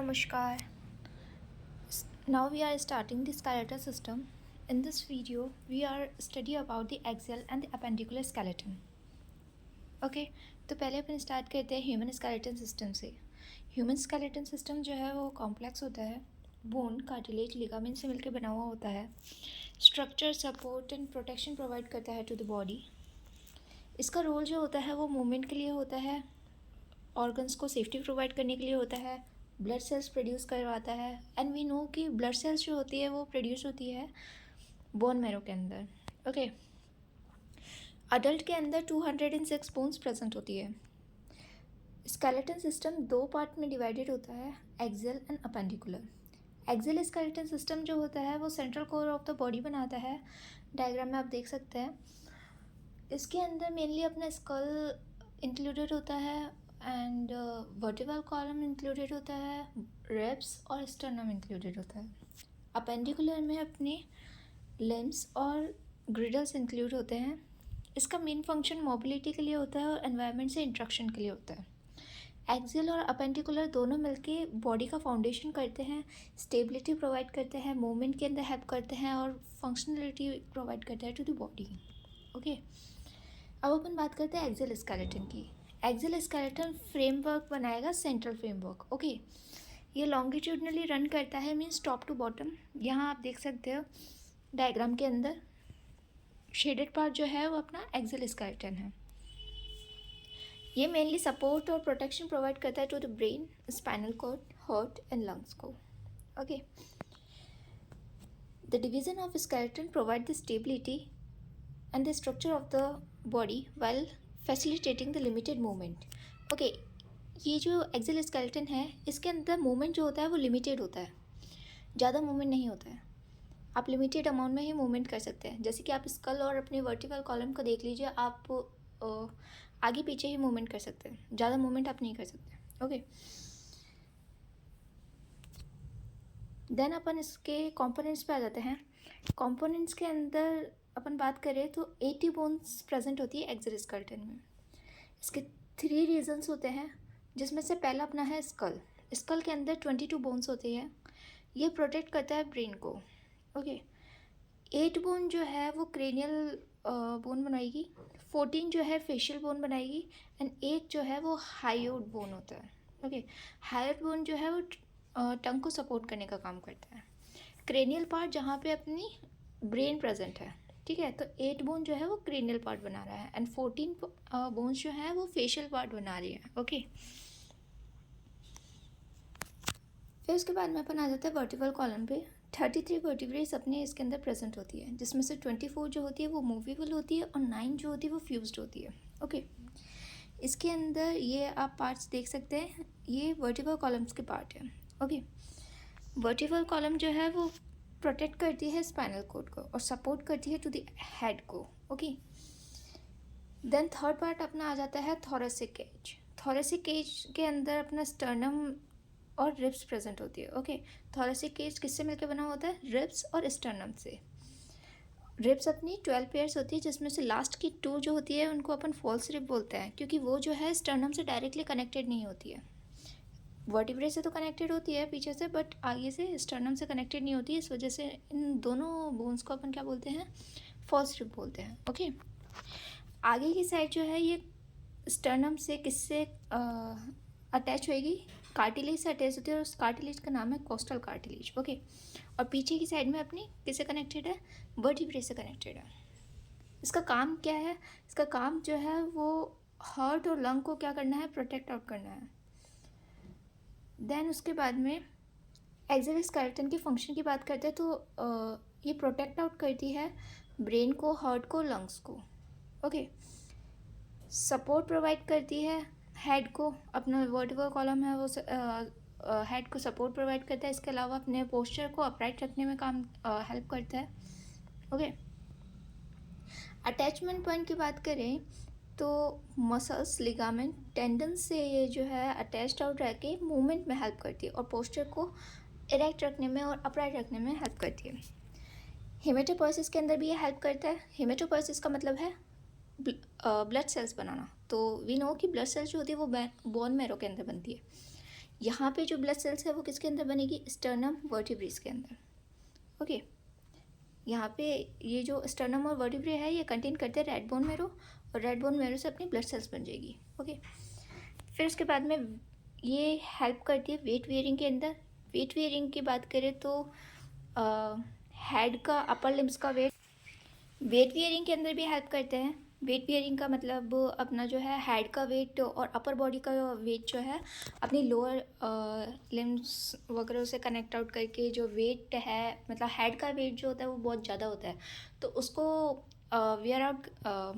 Namaskar. Now we are starting the skeletal system. In this video, we are study about the axial and the appendicular skeleton. Okay तो पहले अपन start करते हैं human skeleton system से. Human skeleton system जो है वो complex होता है. बोन, कार्टिलेज, लिगामेंट से मिलकर बना हुआ होता है. Structure, support and protection provide करता है टू द बॉडी. इसका रोल जो होता है वो मूवमेंट के लिए होता है, ऑर्गन्स को सेफ्टी प्रोवाइड करने के लिए होता है, ब्लड सेल्स प्रोड्यूस करवाता है. एंड वी नो कि ब्लड सेल्स जो होती है वो प्रोड्यूस होती है बोन मैरो के अंदर. ओके अडल्ट के अंदर 206 बोन्स प्रेजेंट होती है. स्केलेटन सिस्टम दो पार्ट में डिवाइडेड होता है, axial and appendicular. Axial skeleton system जो होता है वो central core of the body बनाता है. डायग्राम में आप देख सकते हैं. इसके अंदर मेनली अपना स्कल इंक्लूडेड होता है एंड वर्टिब्रल कॉलम इंक्लूडेड होता है, रिब्स और स्टर्नम इंक्लूडेड होता है. अपेंडिकुलर में अपने लिम्स और ग्रिडल्स इंक्लूड होते हैं. इसका मेन फंक्शन मोबिलिटी के लिए होता है और एनवायरनमेंट से इंट्रैक्शन के लिए होता है. एक्सियल और अपेंडिकुलर दोनों मिलके बॉडी का फाउंडेशन करते हैं, स्टेबिलिटी प्रोवाइड करते हैं, मूवमेंट के अंदर हेल्प करते हैं और फंक्शनलिटी प्रोवाइड करते हैं टू द बॉडी. ओके अब अपन बात करते हैं एक्सियल स्केलेटन की. एक्सियल स्केलेटन फ्रेमवर्क बनाएगा, सेंट्रल फ्रेमवर्क. ओके ये लॉन्गिट्यूडनली रन करता है, मीन्स टॉप टू बॉटम. यहाँ आप देख सकते हो डायग्राम के अंदर शेडेड पार्ट जो है वो अपना एक्सियल स्केलेटन है. ये मेनली सपोर्ट और प्रोटेक्शन प्रोवाइड करता है to the brain, spinal cord, heart and lungs को. Okay the division of skeleton provide the stability and the structure of the body while facilitating the limited movement. Okay ये जो axial skeleton है इसके अंदर movement जो होता है वो लिमिटेड होता है, ज़्यादा मूवमेंट नहीं होता है. आप लिमिटेड अमाउंट में ही मूवमेंट कर सकते हैं. जैसे कि आप स्कल और अपने वर्टिकल कॉलम को देख लीजिए, आप आगे पीछे ही मूवमेंट कर सकते हैं, ज़्यादा मूवमेंट आप नहीं कर सकते. ओके देन अपन इसके कंपोनेंट्स पे आ जाते हैं. कंपोनेंट्स के अंदर अपन बात करें तो 80 बोन्स प्रेजेंट होती है एक्सियल स्केलेटन में. इसके 3 रीजन्स होते हैं, जिसमें से पहला अपना है स्कल. स्कल के अंदर 22 बोन्स होती है. ये प्रोटेक्ट करता है ब्रेन को. ओके 8 बोन जो है वो क्रेनियल बोन बनाएगी, 14 जो है फेशियल बोन बनाएगी एंड 1 जो है वो हायोड बोन होता है. ओके हायोड बोन जो है वो टंग को सपोर्ट करने का काम करता है. क्रेनियल पार्ट जहाँ पे अपनी ब्रेन प्रेजेंट है, ठीक है, तो 8 बोन जो है वो क्रेनियल पार्ट बना रहा है एंड 14 बोन्स जो है वो फेशियल पार्ट बना रही है. ओके फिर उसके बाद में अपन आ जाता है वर्टिब्रल कॉलम पे. 33 वर्टिब्रेस अपने इसके अंदर प्रेजेंट होती है, जिसमें से 24 जो होती है वो मूवेबल होती है और 9 जो होती है वो फ्यूज्ड होती है. ओके इसके अंदर ये आप पार्ट्स देख सकते हैं, ये वर्टिब्रल कॉलम्स के पार्ट है. ओके वर्टिब्रल कॉलम जो है वो प्रोटेक्ट करती है स्पाइनल कॉर्ड को और सपोर्ट करती है टू द हेड को. ओके देन थर्ड पार्ट अपना आ जाता है थोरेसिक केज. थोरेसिक केज के अंदर अपना स्टर्नम और रिब्स प्रेजेंट होती है. ओके थोरेसिक केज किससे मिलकर बना होता है? रिब्स और स्टर्नम से. रिब्स अपनी 12 पेयर्स होती है, जिसमें से लास्ट की 2 जो होती है उनको अपन फॉल्स रिब बोलते हैं, क्योंकि वो जो है स्टर्नम से डायरेक्टली कनेक्टेड नहीं होती है. वर्टिब्रे से तो कनेक्टेड होती है पीछे से, बट आगे से स्टर्नम से कनेक्टेड नहीं होती है. इस वजह से इन दोनों बोन्स को अपन क्या बोलते हैं? फॉल्स रिब बोलते हैं. ओके आगे की साइड जो है ये स्टर्नम से किससे अटैच होएगी? कार्टिलेज से अटैच होती है और उस कार्टिलेज का नाम है कोस्टल कार्टिलेज. ओके और पीछे की साइड में अपनी किससे कनेक्टेड है? वर्टिब्रे से कनेक्टेड है. इसका काम क्या है? इसका काम जो है वो हार्ट और लंग को क्या करना है? प्रोटेक्ट आउट करना है. देन उसके बाद में एक्सियल स्केलेटन की फंक्शन की बात करते हैं तो ये प्रोटेक्ट आउट करती है ब्रेन को, हार्ट को, लंग्स को. ओके सपोर्ट प्रोवाइड करती है हेड को. अपना वर्टिब्रल कॉलम है वो हेड को सपोर्ट प्रोवाइड करता है. इसके अलावा अपने पोस्चर को अपराइट रखने में काम हेल्प करता है. ओके अटैचमेंट पॉइंट की बात करें तो मसल्स, लिगामेंट, टेंडन से ये जो है अटैच्ड आउट रह के मूवमेंट में हेल्प करती है और पोस्चर को इरेक्ट रखने में और अपराइट रखने में हेल्प करती है. हेमेटोपोइसिस के अंदर भी ये हेल्प करता है. हेमेटोपोइसिस का मतलब है ब्लड सेल्स बनाना. तो वी नो कि ब्लड सेल्स जो होती है वो बोन मैरो के अंदर बनती है. यहाँ पे जो ब्लड सेल्स है वो किसके अंदर बनेगी, स्टर्नम वर्टिब्रेस के अंदर। ओके, यहाँ पे ये जो स्टर्नम और वर्टिब्रे है ये कंटेन करते हैं रेड बोन मैरो, और रेड बोन मैरो से अपनी ब्लड सेल्स बन जाएगी। ओके, फिर उसके बाद में ये हेल्प करती है वेट वेयरिंग के अंदर। वेट वेयरिंग की बात करें तो हेड का, अपर लिम्स का वेट बियरिंग के अंदर भी हेल्प करते हैं। वेट बियरिंग का मतलब अपना जो है हेड का वेट और अपर बॉडी का वेट जो है अपनी लोअर लिम्स वगैरह से कनेक्ट आउट करके जो वेट है, मतलब हेड का वेट जो होता है वो बहुत ज़्यादा होता है, तो उसको वेयर आउट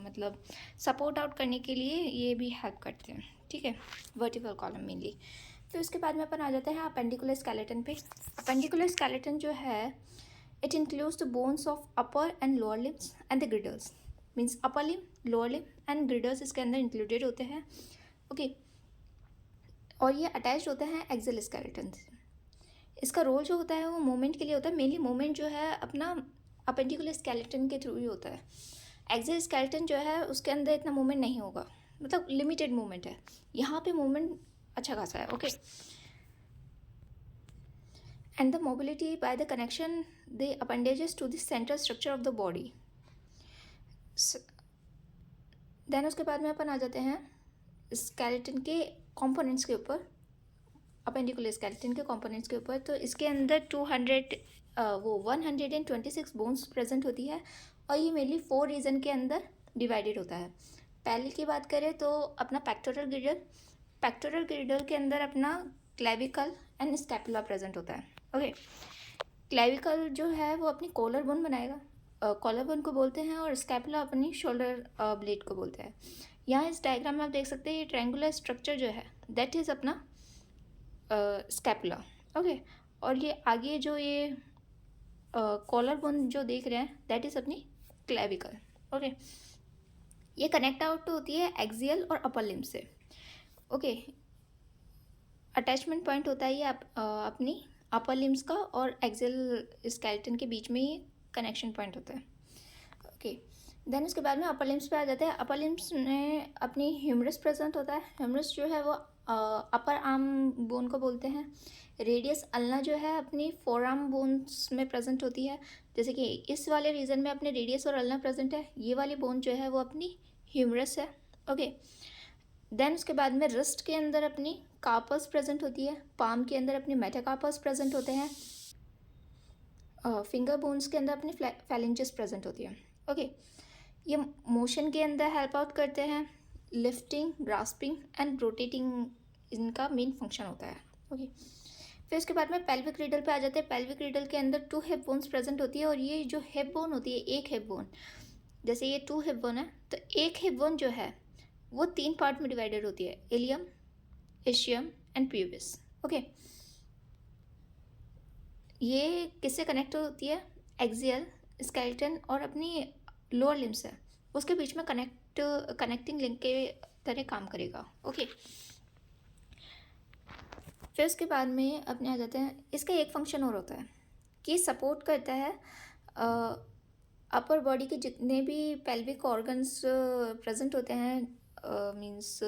मतलब सपोर्ट आउट करने के लिए ये भी हेल्प करते हैं। ठीक है, वर्टिकल कॉलम मेनली। फिर उसके बाद में अपन आ जाते हैं अपेंडिकुलर स्केलेटन पे। अपेंडिकुलर स्केलेटन जो है it includes the bones of upper and lower limbs and the girdles, means upper limb, lower limb and girdles इसके अंदर included होते हैं। ओके, और ये अटैच होते हैं एक्सल स्केलेटन से। इसका रोल जो होता है वो मूवमेंट के लिए होता है, मेनली मूवमेंट जो है अपना अपेंडिकुलर स्केलेटन के थ्रू ही होता है। एक्सल स्केलेटन जो है उसके अंदर इतना मूवमेंट नहीं होगा, मतलब लिमिटेड मूवमेंट है। यहाँ पे मूवमेंट अच्छा खासा है। Okay, and the mobility by the connection the appendages to the central structure of the body. Then उसके बाद में अपन आ जाते हैं स्केलेटन के कंपोनेंट्स के ऊपर, अपेंडिकुलर स्केलेटन के कंपोनेंट्स के ऊपर। तो इसके अंदर 126 बोन्स प्रेजेंट होती है, और ये मेनली 4 रीजन के अंदर डिवाइडेड होता है। पहले की बात करें तो अपना पेक्टोरल गिर्डल के अंदर अपना क्लेविकल एंड स्कैपुला प्रेजेंट होता है। ओके, क्लेविकल जो है वो अपनी कॉलर बोन बनाएगा, कॉलर बोन को बोलते हैं, और स्कैपुला अपनी शोल्डर ब्लेड को बोलते हैं। यहाँ इस डायग्राम में आप देख सकते हैं ये ट्रायंगुलर स्ट्रक्चर जो है दैट इज़ अपना स्कैपुला। ओके, और ये आगे जो ये कॉलर बोन जो देख रहे हैं दैट इज़ अपनी क्लेविकल। ओके, ये कनेक्ट आउट होती है एक्सियल और अपर लिम्ब से। ओके, अटैचमेंट पॉइंट होता है ये अपनी अपर लिम्स का और एक्सियल स्केलेटन के बीच में ये कनेक्शन पॉइंट होता है। ओके, देन उसके बाद में अपर लिम्स पे आ जाते हैं। अपर लिम्स में अपनी ह्यूमरस प्रेजेंट होता है। ह्यूमरस जो है वो अपर आर्म बोन को बोलते हैं। रेडियस अल्ना जो है अपनी फोर आर्म बोन्स में प्रेजेंट होती है, जैसे कि इस वाले रीजन में अपने रेडियस और अल्ना प्रेजेंट है। ये वाली बोन जो है वो अपनी ह्यूमरस है। ओके, देन उसके बाद में रिस्ट के अंदर अपनी कार्पस प्रेजेंट होती है, पाम के अंदर अपने मेटाकार्पस प्रेजेंट होते हैं, फिंगर बोन्स के अंदर अपनी फैलेंजेस प्रेजेंट होती है। ओके, ये मोशन के अंदर हेल्प आउट करते हैं, लिफ्टिंग, ग्रास्पिंग एंड रोटेटिंग इनका मेन फंक्शन होता है। ओके, फिर उसके बाद में पेल्विक रीडल पे आ जाते हैं। पेल्विक रीडल के अंदर 2 हिप बोन्स प्रेजेंट होती है, और ये जो हिप बोन होती है, एक हिप बोन, जैसे ये 2 हिप बोन है तो एक हिप बोन जो है वो 3 पार्ट में डिवाइडेड होती है, ilium, ischium and pubis. Okay, ये किससे कनेक्ट होती है, एक्सियल स्केलेटन और अपनी लोअर लिम्स है उसके बीच में कनेक्टिंग लिंक के तरह काम करेगा। ओके, फिर उसके बाद में अपने आ जाते हैं, इसका एक फंक्शन और होता है कि सपोर्ट करता है अपर बॉडी के जितने भी पेल्विक ऑर्गन्स प्रेजेंट होते हैं, मींस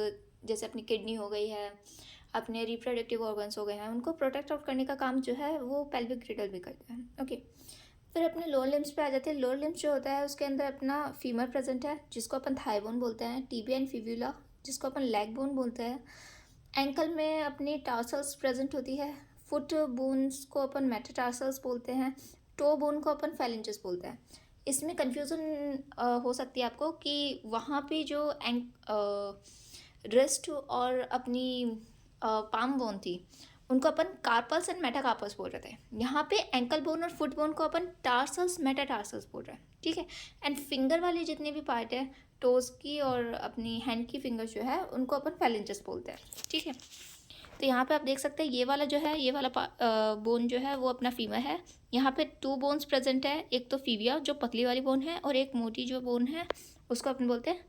जैसे अपनी किडनी हो गई है, अपने रिप्रोडक्टिव ऑर्गन्स हो गए हैं, उनको प्रोटेक्ट आउट करने का काम जो है वो पेल्विक गिर्डल भी करता है। ओके, फिर अपने लोअर लिम्स पे आ जाते हैं। लोअर लिम्स जो होता है उसके अंदर अपना फीमर प्रेजेंट है जिसको अपन थाई बोन बोलते हैं, टीबिया एंड फिब्यूला जिसको अपन लेग बोन बोलते हैं, एंकल में अपनी टार्सल्स प्रेजेंट होती है, फुट बोन्स को अपन मेटाटार्सल्स बोलते हैं, टो बोन को अपन फैलेंजेस बोलते हैं। इसमें कन्फ्यूज़न हो सकती है आपको कि वहाँ पे जो रिस्ट और अपनी पाम बोन थी उनको अपन कार्पल्स एंड मेटाकार्पल्स बोल रहे थे। यहाँ पे एंकल बोन और फुट बोन को अपन टार्सल्स मेटाटार्सल्स बोल रहे हैं। ठीक है, एंड फिंगर वाले जितने भी पार्ट है, टोज की और अपनी हैंड की फिंगर्स जो है उनको अपन फैलेंजेस बोलते हैं। ठीक है, तो यहाँ पे आप देख सकते हैं ये वाला जो है, ये वाला बोन जो है वो अपना फीमर है। यहाँ पे 2 बोन्स प्रेजेंट है, एक तो फीविया जो पतली वाली बोन है, और एक मोटी जो बोन है उसको अपन बोलते हैं,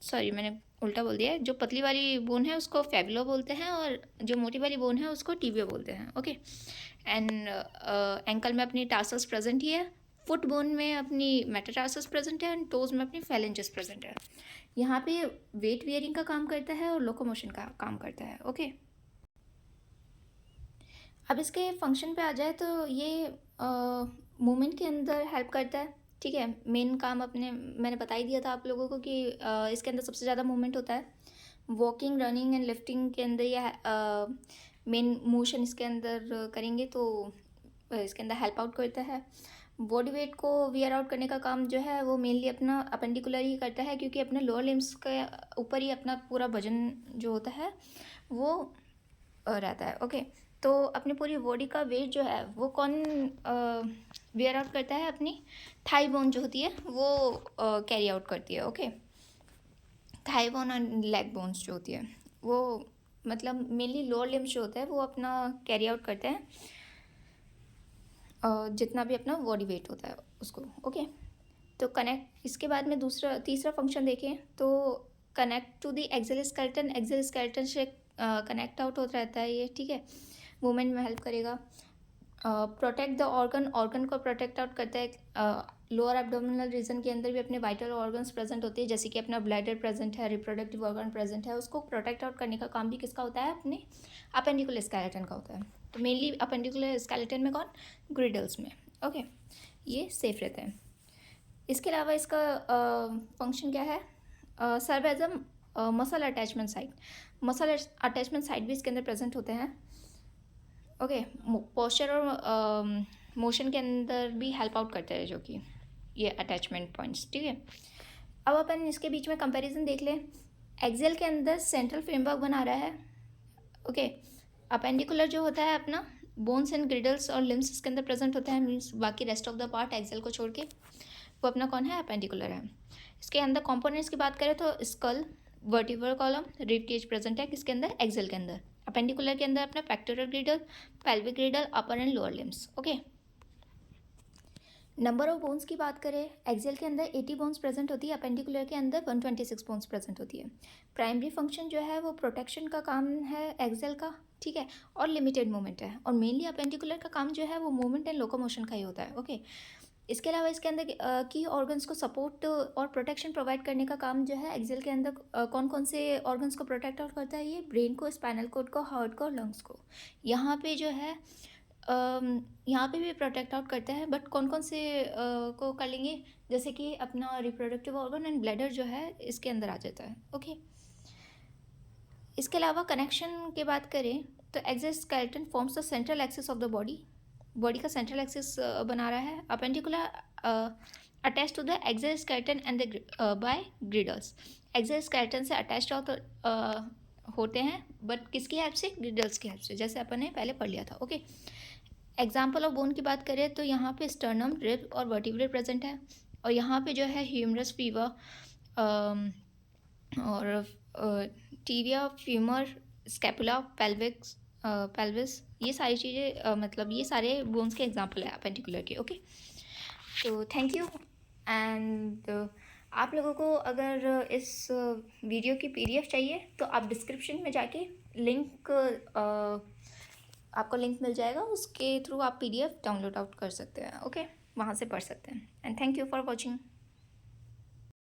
सॉरी मैंने उल्टा बोल दिया है, जो पतली वाली बोन है उसको फेबुला बोलते हैं, और जो मोटी वाली बोन है उसको टिबिया बोलते हैं। ओके, एंड एंकल में अपनी टार्सल्स प्रेजेंट ही है, फुट बोन में अपनी मेटाटार्सल्स प्रेजेंट है, एंड टोज में अपनी फैलेंजेस प्रेजेंट है। यहाँ पे वेट वियरिंग का काम करता है और लोकोमोशन का काम करता है। ओके। अब इसके फंक्शन पे आ जाए तो ये मूवमेंट के अंदर हेल्प करता है, ठीक है। मेन काम अपने मैंने बता ही दिया था आप लोगों को कि इसके अंदर सबसे ज़्यादा मूवमेंट होता है। वॉकिंग, रनिंग एंड लिफ्टिंग के अंदर या मेन मोशन इसके अंदर करेंगे तो इसके अंदर हेल्प आउट करता है। बॉडी वेट को वियर आउट करने का काम जो है वो मेनली अपना अपेंडिकुलर ही करता है, क्योंकि अपने लोअर लिम्स के ऊपर ही अपना पूरा वजन जो होता है वो रहता है। ओके, तो अपनी पूरी बॉडी का वेट जो है वो कौन वेयर आउट करता है? अपनी थाई बोन जो होती है वो कैरी आउट करती है। ओके, थाई बोन और लेग बोन्स जो होती है वो मतलब मेनली लोअर लिम्स जो होता है वो अपना कैरी आउट करते हैं जितना भी अपना बॉडी वेट होता है उसको। ओके, तो कनेक्ट, इसके बाद में तीसरा फंक्शन देखें तो connect to the axial skeleton. Axial skeleton से कनेक्ट आउट होता रहता है ये, ठीक है। मूवमेंट में हेल्प करेगा। प्रोटेक्ट द ऑर्गन को प्रोटेक्ट आउट करता है। लोअर एब्डोमिनल रीजन के अंदर भी अपने वाइटल ऑर्गन्स प्रेजेंट होते हैं, जैसे कि अपना ब्लैडर प्रेजेंट है, रिप्रोडक्टिव ऑर्गन प्रेजेंट है। उसको प्रोटेक्ट आउट करने का काम भी किसका होता है? अपने अपेंडिकुलर स्केलेटन का होता है। तो मेनली अपेंडिकुलर स्केलेटन में कौन? ग्रिडल्स में। ओके, ये सेफ रहते हैं। इसके अलावा इसका फंक्शन क्या है? Serve as a muscle attachment site. Muscle attachment site भी इसके अंदर प्रेजेंट होते हैं। ओके, पोस्चर और मोशन के अंदर भी हेल्प आउट करते हैं जो कि ये अटैचमेंट पॉइंट्स, ठीक है। अब अपन इसके बीच में कंपैरिजन देख लें। एक्सेल के अंदर सेंट्रल फ्रेमवर्क बना रहा है। ओके, अपेंडिकुलर जो होता है अपना बोन्स एंड ग्रिडल्स और लिम्स इसके अंदर प्रेजेंट होता है, मीन्स बाकी rest of the part axial को छोड़ के वो अपना कौन है? अपेंडिकुलर है। इसके अंदर कंपोनेंट्स की बात करें तो skull, vertebral column, rib cage present है किसके अंदर? एक्सेल के अंदर। अपेंडिकुलर के अंदर अपना pectoral ग्रिडल, pelvic ग्रिडल, upper and lower limbs. Okay, number of bones की बात करें, एक्सेल के अंदर 80 बोन्स प्रेजेंट होती है, अपेंडिकुलर के अंदर 126 बोन्स प्रेजेंट होती है। प्राइमरी फंक्शन जो है वो प्रोटेक्शन का काम है एक्सेल का, ठीक है, और लिमिटेड मूवमेंट है। और मेनली अपेंडिकुलर का काम जो है वो मूवमेंट एंड लोकोमोशन का ही होता है। ओके, इसके अलावा इसके अंदर की ऑर्गन्स को सपोर्ट और प्रोटेक्शन प्रोवाइड करने का काम जो है एक्सेल के अंदर कौन कौन से ऑर्गन्स को प्रोटेक्ट आउट करता है? ये ब्रेन को, स्पाइनल कोड को, हार्ट को और लंग्स को। यहाँ पे जो है यहाँ पे भी प्रोटेक्ट आउट करता है, बट कौन कौन से को कर लेंगे? जैसे कि अपना रिप्रोडक्टिव ऑर्गन एंड ब्लैडर जो है इसके अंदर आ जाता है। ओके, इसके अलावा कनेक्शन की बात करें तो axial skeleton forms the central axis of the body. Body का सेंट्रल एक्सिस बना रहा है। Appendicular attach to the axial skeleton and the by girdles. Axial skeleton से अटैच होते हैं, बट किसकी हेल्प से? ग्रिडल्स की हेल्प से, जैसे अपन ने पहले पढ़ लिया था। ओके, एग्जाम्पल ऑफ बोन की बात करें तो यहाँ पे स्टर्नम, रिब और वर्टिब्रे प्रेजेंट है। और यहाँ पे जो है ह्यूमरस, फीवर और टीबिया, फ्यूमर, स्कैपुला, पेल्विस, ये सारी चीज़ें मतलब ये सारे बोन्स के एग्जाम्पल है अपेंडिकुलर के। ओके, तो थैंक यू। एंड आप लोगों को अगर इस वीडियो की PDF चाहिए तो आप डिस्क्रिप्शन में जाके लिंक आपको लिंक मिल जाएगा, उसके थ्रू आप PDF डाउनलोड आउट कर सकते हैं। ओके, वहाँ से पढ़ सकते हैं। And thank you for watching.